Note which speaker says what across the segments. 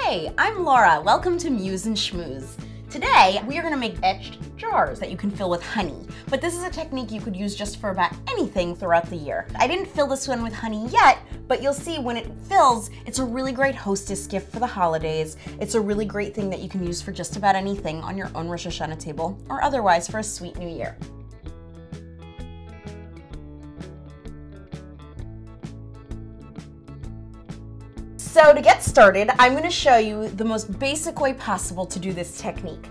Speaker 1: Hey, I'm Laura. Welcome to Muse and Schmooze. Today, we are going to make etched jars that you can fill with honey. But this is a technique you could use just for about anything throughout the year. I didn't fill this one with honey yet, but you'll see when it fills, it's a really great hostess gift for the holidays. It's a really great thing that you can use for just about anything on your own Rosh Hashanah table, or otherwise for a sweet new year. So to get started, I'm going to show you the most basic way possible to do this technique,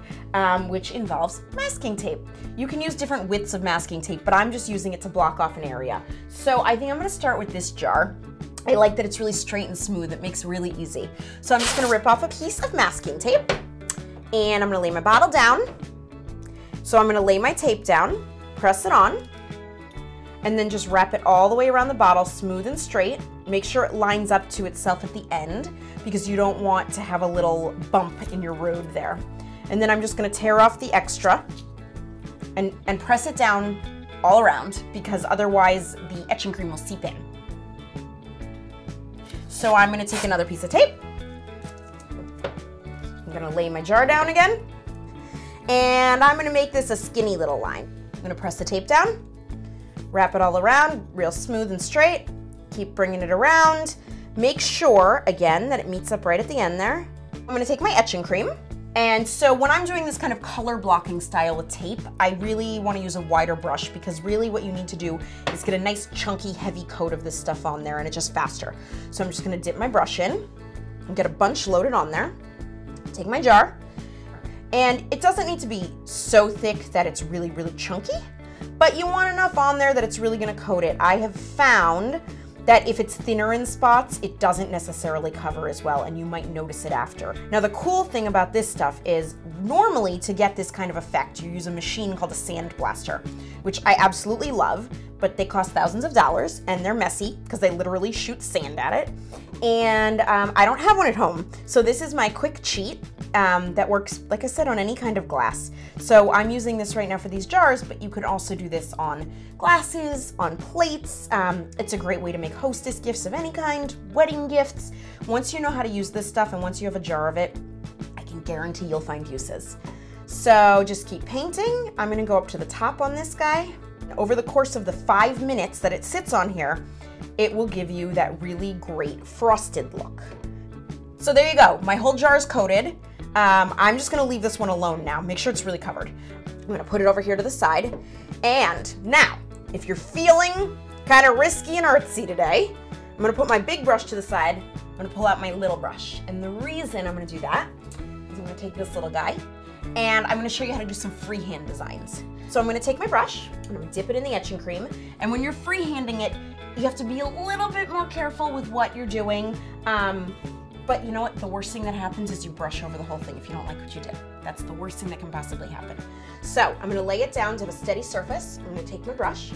Speaker 1: which involves masking tape. You can use different widths of masking tape, but I'm just using it to block off an area. So I think I'm going to start with this jar. I like that it's really straight and smooth. It makes it really easy. So I'm just going to rip off a piece of masking tape, and I'm going to lay my bottle down. So I'm going to lay my tape down, press it on, and then just wrap it all the way around the bottle, smooth and straight. Make sure it lines up to itself at the end because you don't want to have a little bump in your road there. And then I'm just going to tear off the extra and press it down all around because otherwise the etching cream will seep in. So I'm going to take another piece of tape. I'm going to lay my jar down again. And I'm going to make this a skinny little line. I'm going to press the tape down, wrap it all around, real smooth and straight. Keep bringing it around. Make sure, again, that it meets up right at the end there. I'm going to take my etching cream. And so when I'm doing this kind of color blocking style with tape, I really want to use a wider brush because really what you need to do is get a nice chunky heavy coat of this stuff on there and it's just faster. So I'm just going to dip my brush in and get a bunch loaded on there. Take my jar. And it doesn't need to be so thick that it's really, really chunky, but you want enough on there that it's really going to coat it. I have found that if it's thinner in spots, it doesn't necessarily cover as well, and you might notice it after. Now, the cool thing about this stuff is normally to get this kind of effect, you use a machine called a sand blaster, which I absolutely love, but they cost thousands of dollars, and they're messy because they literally shoot sand at it. And I don't have one at home. So this is my quick cheat that works, like I said, on any kind of glass. So I'm using this right now for these jars, but you could also do this on glasses, on plates. It's a great way to make hostess gifts of any kind, wedding gifts. Once you know how to use this stuff and once you have a jar of it, I can guarantee you'll find uses. So just keep painting. I'm gonna go up to the top on this guy. Over the course of the 5 minutes that it sits on here, it will give you that really great frosted look. So there you go, my whole jar is coated. I'm just gonna leave this one alone now. Make sure it's really covered. I'm gonna put it over here to the side. And now, if you're feeling kind of risky and artsy today, I'm gonna put my big brush to the side. I'm gonna pull out my little brush. And the reason I'm gonna do that is I'm gonna take this little guy and I'm gonna show you how to do some freehand designs. So I'm gonna take my brush, I'm gonna dip it in the etching cream, and when you're freehanding it, you have to be a little bit more careful with what you're doing. But you know what? The worst thing that happens is you brush over the whole thing if you don't like what you did. That's the worst thing that can possibly happen. So I'm gonna lay it down to have a steady surface. I'm gonna take my brush,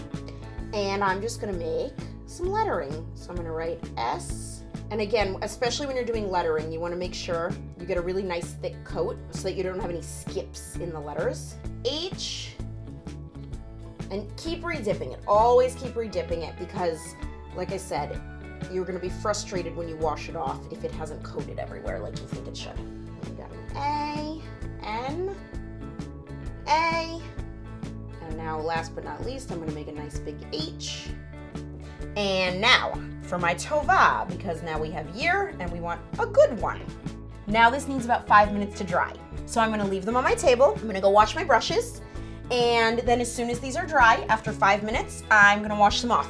Speaker 1: and I'm just gonna make some lettering. So I'm gonna write S. And again, especially when you're doing lettering, you wanna make sure you get a really nice thick coat so that you don't have any skips in the letters. H. And keep redipping it. Always keep redipping it because, like I said, you're going to be frustrated when you wash it off if it hasn't coated everywhere like you think it should. We got an A, N, A, and now last but not least, I'm going to make a nice big H. And now for my tova, because now we have year and we want a good one. Now this needs about 5 minutes to dry. So I'm going to leave them on my table. I'm going to go wash my brushes. And then as soon as these are dry, after 5 minutes, I'm gonna wash them off.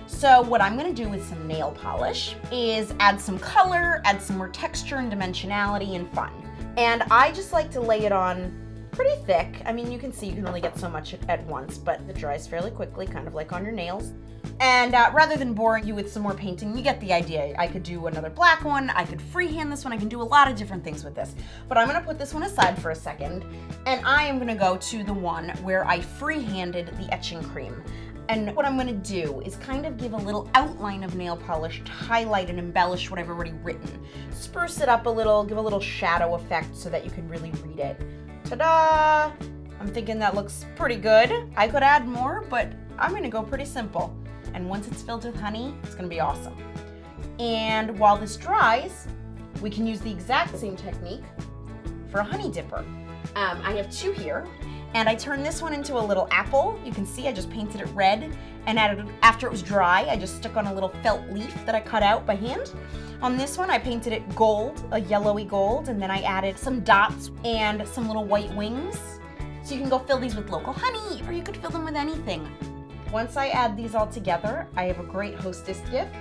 Speaker 1: So what I'm gonna do with some nail polish is add some color, add some more texture and dimensionality and fun. And I just like to lay it on pretty thick. I mean, you can see you can only get so much at once, but it dries fairly quickly, kind of like on your nails. And rather than boring you with some more painting, you get the idea. I could do another black one, I could freehand this one, I can do a lot of different things with this. But I'm gonna put this one aside for a second, and I am gonna go to the one where I freehanded the etching cream. And what I'm gonna do is kind of give a little outline of nail polish to highlight and embellish what I've already written. Spruce it up a little, give a little shadow effect so that you can really read it. Ta-da! I'm thinking that looks pretty good. I could add more, but I'm gonna go pretty simple. and once it's filled with honey, it's gonna be awesome. And while this dries, we can use the exact same technique for a honey dipper. I have 2 here, and I turned this one into a little apple. You can see I just painted it red, and after it was dry, I just stuck on a little felt leaf that I cut out by hand. On this one, I painted it gold, a yellowy gold, and then I added some dots and some little white wings. So you can go fill these with local honey, or you could fill them with anything. Once I add these all together, I have a great hostess gift.